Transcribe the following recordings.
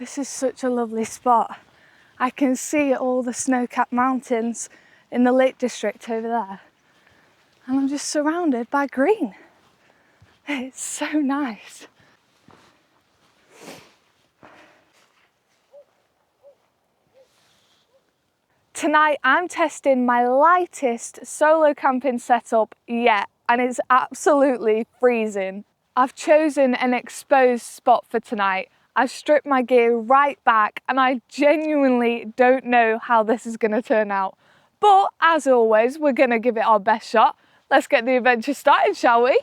This is such a lovely spot. I can see all the snow-capped mountains in the Lake District over there. And I'm just surrounded by green. It's so nice. Tonight I'm testing my lightest solo camping setup yet, and it's absolutely freezing. I've chosen an exposed spot for tonight. I've stripped my gear right back and I genuinely don't know how this is going to turn out. But as always, we're going to give it our best shot. Let's get the adventure started, shall we?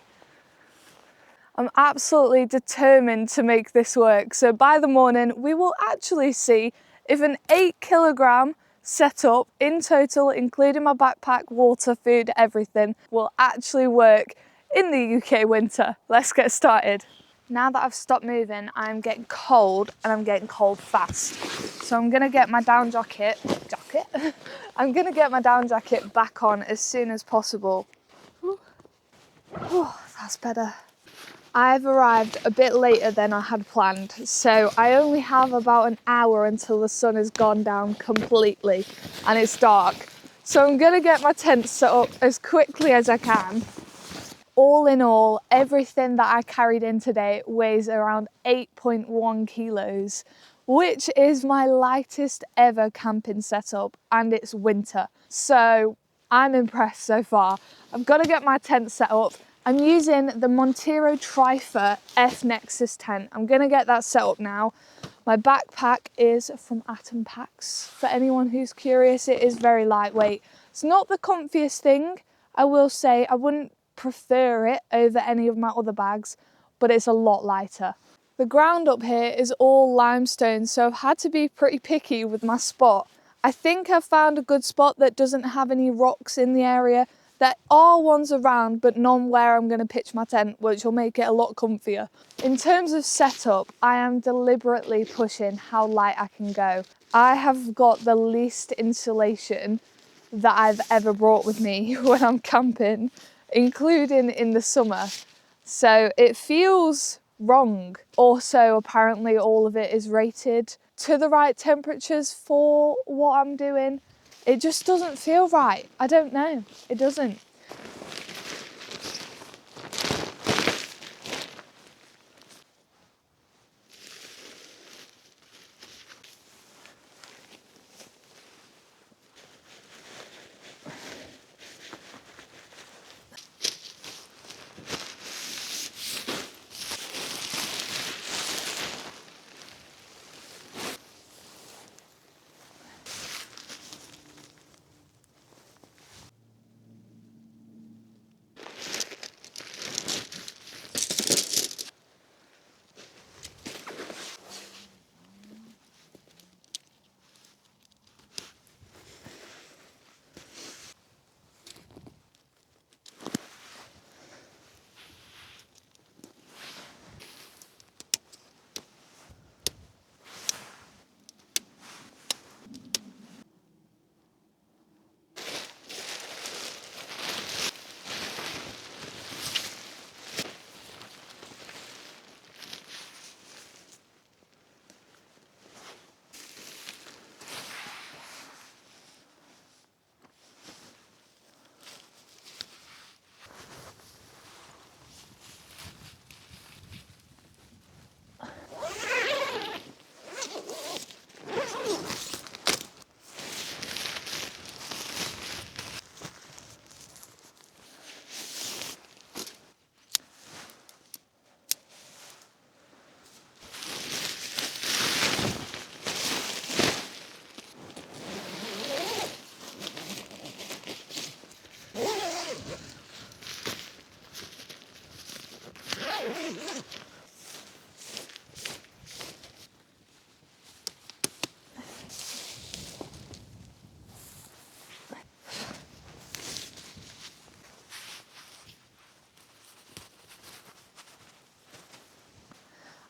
I'm absolutely determined to make this work. So by the morning, we will actually see if an 8 kilogram setup in total, including my backpack, water, food, everything, will actually work in the UK winter. Let's get started. Now that I've stopped moving, I'm getting cold and I'm getting cold fast. So I'm gonna get my down jacket. I'm gonna get my down jacket back on as soon as possible. Oh, that's better. I've arrived a bit later than I had planned, so I only have about an hour until the sun has gone down completely and it's dark. So I'm gonna get my tent set up as quickly as I can. All in all, everything that I carried in today weighs around 8.1 kilos, which is my lightest ever camping setup, and it's winter. So I'm impressed so far. I've got to get my tent set up. I'm using the Montero Trifer F Nexus tent. I'm going to get that set up now. My backpack is from Atom Packs. For anyone who's curious, it is very lightweight. It's not the comfiest thing, I will say. I wouldn't prefer it over any of my other bags, but it's a lot lighter. The ground up here is all limestone, so I've had to be pretty picky with my spot. I think I've found a good spot that doesn't have any rocks in the area. There are ones around, but none where I'm going to pitch my tent, which will make it a lot comfier. In terms of setup, I am deliberately pushing how light I can go. I have got the least insulation that I've ever brought with me when I'm camping, including in the summer. So it feels wrong. Also, apparently all of it is rated to the right temperatures for what I'm doing. It just doesn't feel right. I don't know. It doesn't.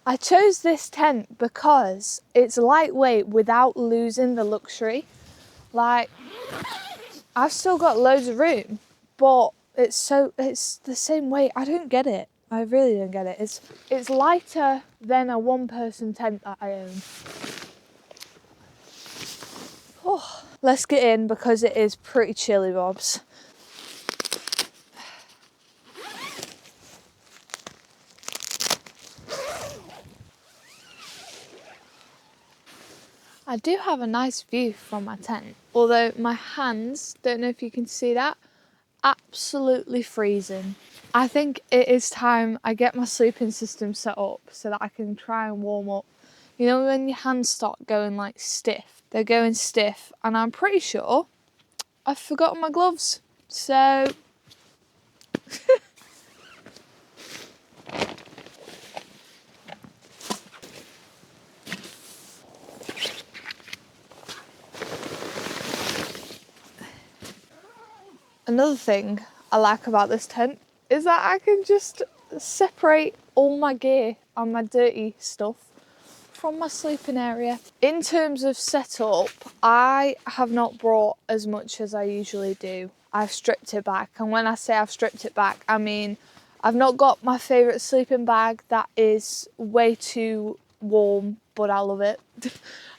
I chose this tent because it's lightweight without losing the luxury. Like, I've still got loads of room, but it's the same weight. I don't get it. I really don't get it. It's lighter than a one-person tent that I own. let's get in because it is pretty chilly, Bobs. I do have a nice view from my tent, although my hands, don't know if you can see that, absolutely freezing. I think it is time I get my sleeping system set up so that I can try and warm up. You know when your hands start going like stiff? They're going stiff, and I'm pretty sure I've forgotten my gloves. So another thing I like about this tent is that I can just separate all my gear and my dirty stuff from my sleeping area. In terms of setup, I have not brought as much as I usually do. I've stripped it back, and when I say I've stripped it back, I mean I've not got my favourite sleeping bag that is way too warm, but I love it.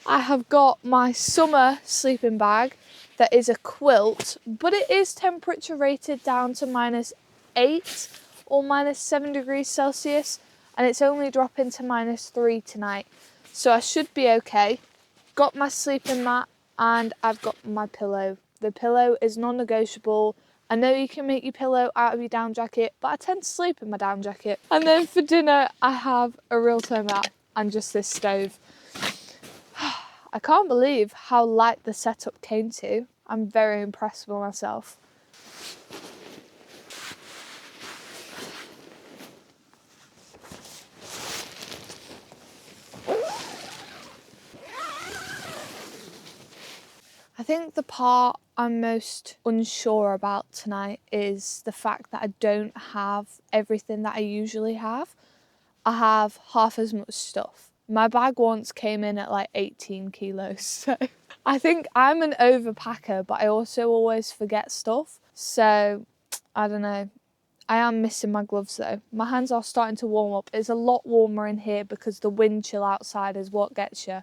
I have got my summer sleeping bag that is a quilt, but it is temperature rated down to -8 or -7 degrees Celsius, and it's only dropping to -3 tonight. So I should be okay. Got my sleeping mat and I've got my pillow. The pillow is non-negotiable. I know you can make your pillow out of your down jacket, but I tend to sleep in my down jacket. And then for dinner, I have a real toe mat and just this stove. I can't believe how light the setup came to. I'm very impressed with myself. I think the part I'm most unsure about tonight is the fact that I don't have everything that I usually have. I have half as much stuff. My bag once came in at like 18 kilos, so I think I'm an overpacker, but I also always forget stuff. So I don't know. I am missing my gloves though. My hands are starting to warm up. It's a lot warmer in here because the wind chill outside is what gets you.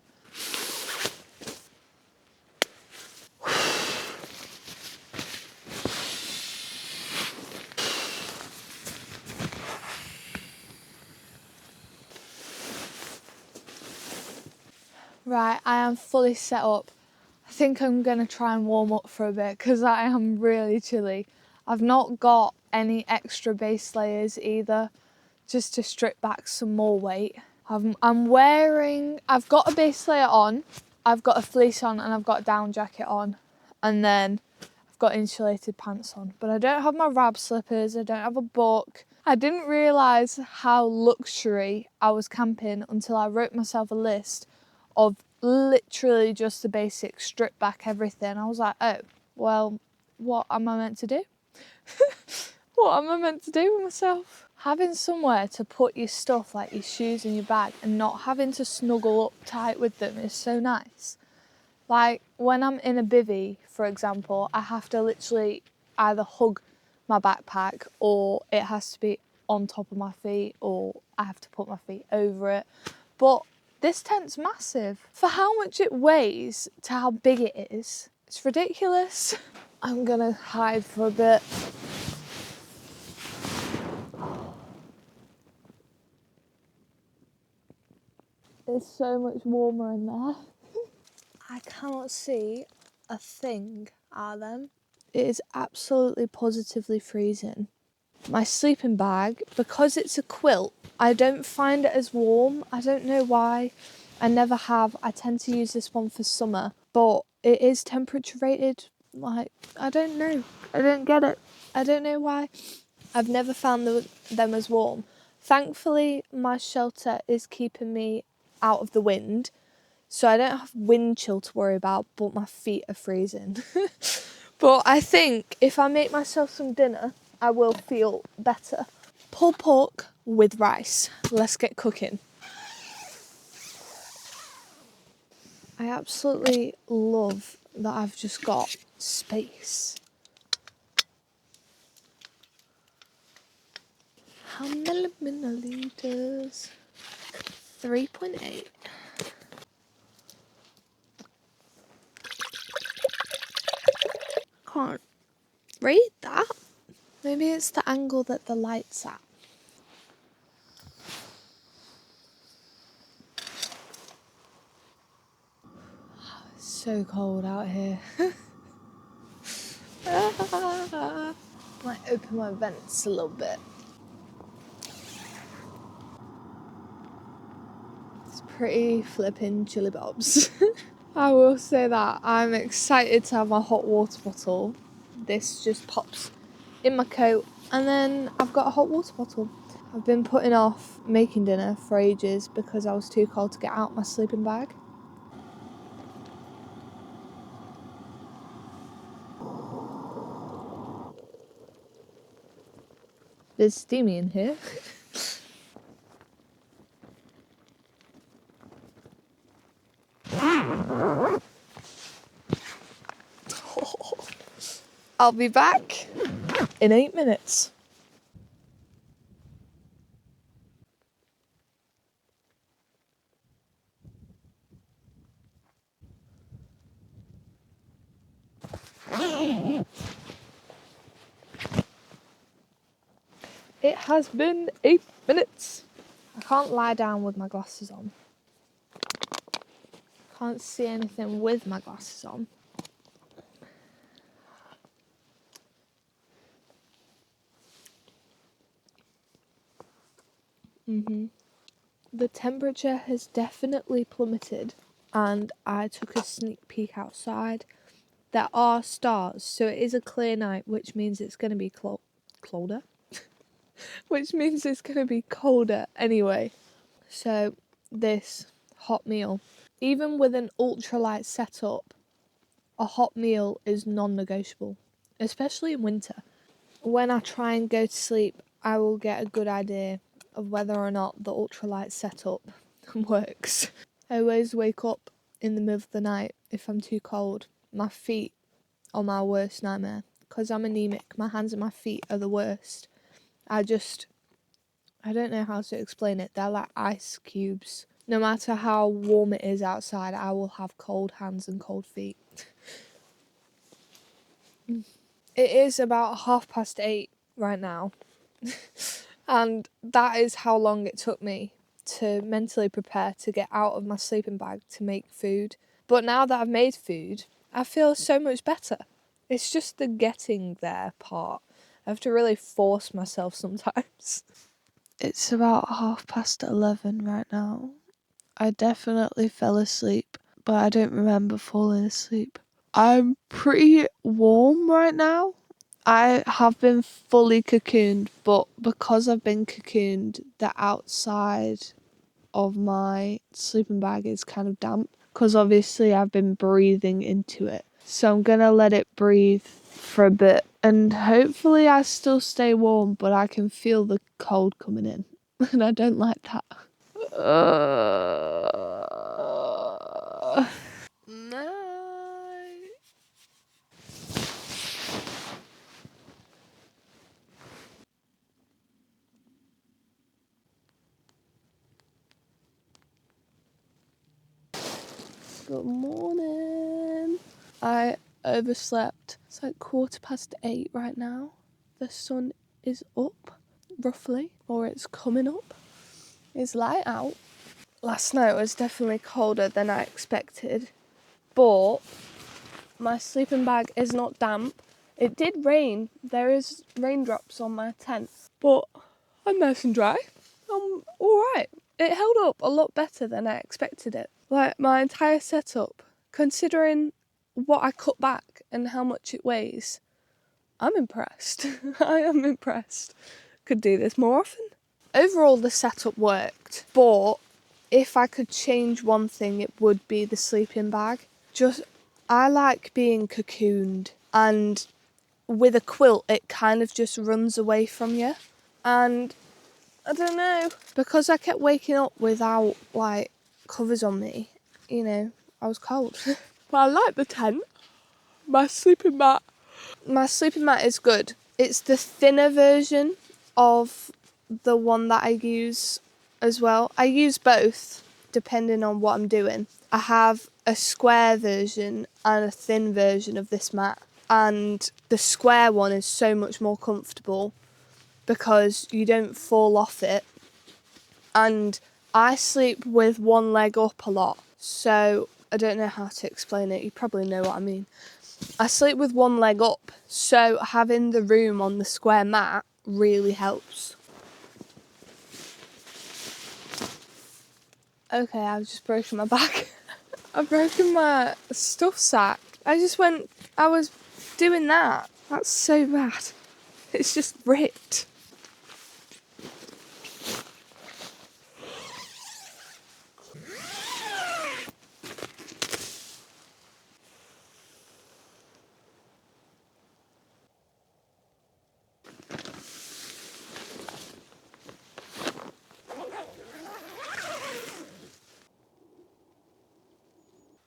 Right, I am fully set up. I think I'm going to try and warm up for a bit because I am really chilly. I've not got any extra base layers either, just to strip back some more weight. I've got a base layer on, I've got a fleece on, and I've got a down jacket on, and then I've got insulated pants on. But I don't have my RAB slippers, I don't have a book. I didn't realise how luxury I was camping until I wrote myself a list of literally just the basic, strip back everything. I was like, oh, well, what am I meant to do? What am I meant to do with myself? Having somewhere to put your stuff like your shoes and your bag and not having to snuggle up tight with them is so nice. Like when I'm in a bivvy, for example, I have to literally either hug my backpack or it has to be on top of my feet or I have to put my feet over it. But this tent's massive. For how much it weighs to how big it is, it's ridiculous. I'm gonna hide for a bit. It's so much warmer in there. I cannot see a thing out of them. It is absolutely positively freezing. My sleeping bag, because it's a quilt, I don't find it as warm. I don't know why. I never have. I tend to use this one for summer, but it is temperature rated. Like, I don't know. I don't get it. I don't know why. I've never found them as warm. Thankfully, my shelter is keeping me out of the wind, so I don't have wind chill to worry about, but my feet are freezing. But I think if I make myself some dinner, I will feel better. Pulled pork with rice. Let's get cooking. I absolutely love that I've just got space. How many milliliters? 3.8. can't read that. Maybe it's the angle that the light's at. It's so cold out here. Might open my vents a little bit. It's pretty flipping chilly bobs. I will say that I'm excited to have my hot water bottle. This just pops in my coat and then I've got a hot water bottle. I've been putting off making dinner for ages because I was too cold to get out my sleeping bag. It's steamy in here. I'll be back in 8 minutes. It has been 8 minutes. I can't lie down with my glasses on. Can't see anything with my glasses on. The temperature has definitely plummeted and I took a sneak peek outside. There are stars, so it is a clear night, which means it's going to be colder. Which means it's going to be colder anyway. So this hot meal, even with an ultralight setup, a hot meal is non-negotiable, especially in winter. When I try and go to sleep, I will get a good idea of whether or not the ultralight setup works. I always wake up in the middle of the night if I'm too cold. My feet are my worst nightmare because I'm anemic. My hands and my feet are the worst. I don't know how to explain it. They're like ice cubes. No matter how warm it is outside, I will have cold hands and cold feet. It is about 8:30 right now. And that is how long it took me to mentally prepare to get out of my sleeping bag to make food. But now that I've made food, I feel so much better. It's just the getting there part. I have to really force myself sometimes. It's about 11:30 right now. I definitely fell asleep, but I don't remember falling asleep. I'm pretty warm right now. I have been fully cocooned, but because I've been cocooned, the outside of my sleeping bag is kind of damp because obviously I've been breathing into it. So I'm gonna let it breathe for a bit and hopefully I still stay warm, but I can feel the cold coming in and I don't like that. No. Good morning. I overslept. It's like 8:15 right now. The sun is up, roughly, or it's coming up. It's light out. Last night was definitely colder than I expected, but my sleeping bag is not damp. It did rain. There is raindrops on my tent, but I'm nice and dry. I'm alright. It held up a lot better than I expected it. Like my entire setup, considering what I cut back and how much it weighs, I'm impressed. I am impressed. Could do this more often. Overall, the setup worked, but if I could change one thing, it would be the sleeping bag. I like being cocooned, and with a quilt, it kind of just runs away from you. And I don't know, because I kept waking up without like covers on me, I was cold. But I like the tent. My sleeping mat is good. It's the thinner version of the one that I use as well. I use both depending on what I'm doing. I have a square version and a thin version of this mat. and the square one is so much more comfortable because you don't fall off it. And I sleep with one leg up a lot, so I don't know how to explain it. You probably know what I mean. I sleep with one leg up, so having the room on the square mat really helps. Okay, I've just broken my back. I've broken my stuff sack. I was doing that. That's so bad. It's just ripped.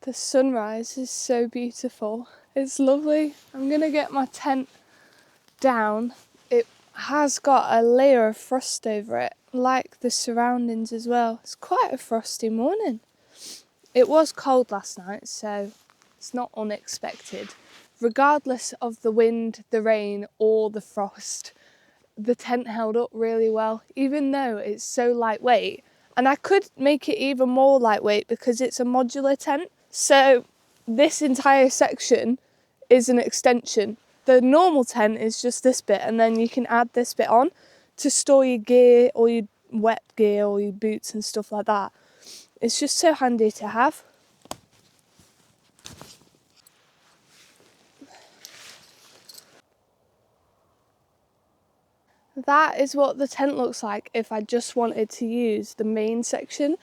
The sunrise is so beautiful. It's lovely. I'm gonna get my tent down. It has got a layer of frost over it, like the surroundings as well. It's quite a frosty morning. It was cold last night, so it's not unexpected. Regardless of the wind, the rain, or the frost, the tent held up really well, even though it's so lightweight. And I could make it even more lightweight because it's a modular tent. So this entire section is an extension. The normal tent is just this bit, and then you can add this bit on to store your gear or your wet gear or your boots and stuff like that. It's just so handy to have. That is what the tent looks like if I just wanted to use the main section.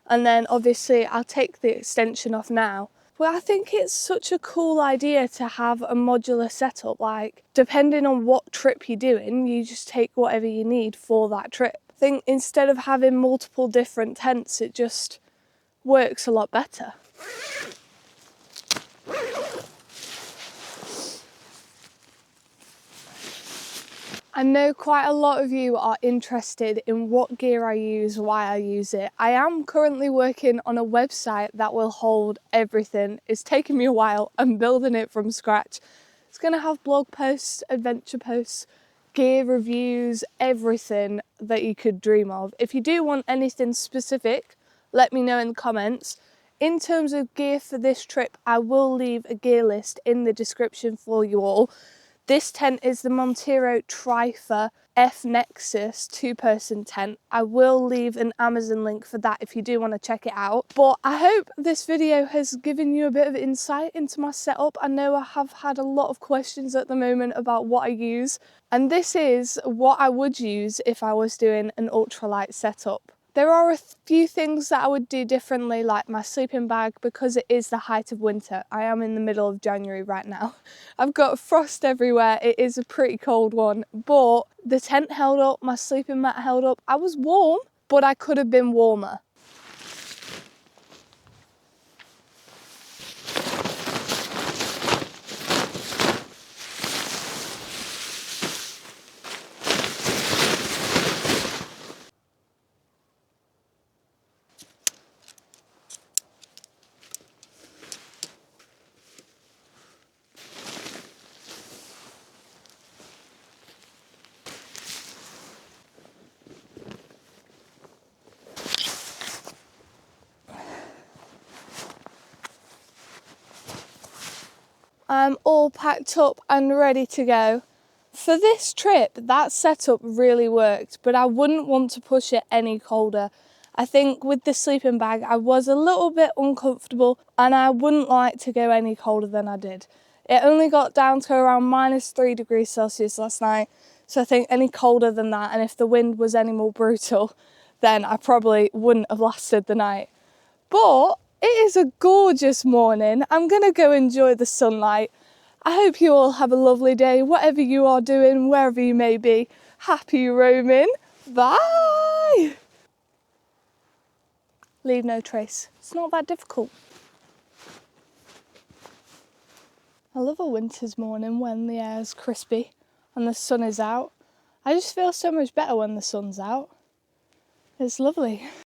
And then obviously I'll take the extension off now. But I think it's such a cool idea to have a modular setup. Like, depending on what trip you're doing, you just take whatever you need for that trip. I think instead of having multiple different tents, it just works a lot better. I know quite a lot of you are interested in what gear I use, why I use it. I am currently working on a website that will hold everything. It's taken me a while. I'm building it from scratch. It's going to have blog posts, adventure posts, gear reviews, everything that you could dream of. If you do want anything specific, let me know in the comments. In terms of gear for this trip, I will leave a gear list in the description for you all. This tent is the Montero Trifer F Nexus 2-person tent. I will leave an Amazon link for that if you do want to check it out. But I hope this video has given you a bit of insight into my setup. I know I have had a lot of questions at the moment about what I use, and this is what I would use if I was doing an ultralight setup. There are a few things that I would do differently, like my sleeping bag, because it is the height of winter. I am in the middle of January right now. I've got frost everywhere. It is a pretty cold one, but the tent held up, my sleeping mat held up. I was warm, but I could have been warmer. I'm all packed up and ready to go. For this trip, that setup really worked, but I wouldn't want to push it any colder. I think with the sleeping bag, I was a little bit uncomfortable and I wouldn't like to go any colder than I did. It only got down to around -3 degrees Celsius last night, so I think any colder than that, and if the wind was any more brutal, then I probably wouldn't have lasted the night. But it is a gorgeous morning. I'm gonna go enjoy the sunlight. I hope you all have a lovely day, whatever you are doing, wherever you may be. Happy roaming. Bye. Leave no trace. It's not that difficult. I love a winter's morning when the air's crispy and the sun is out. I just feel so much better when the sun's out. It's lovely.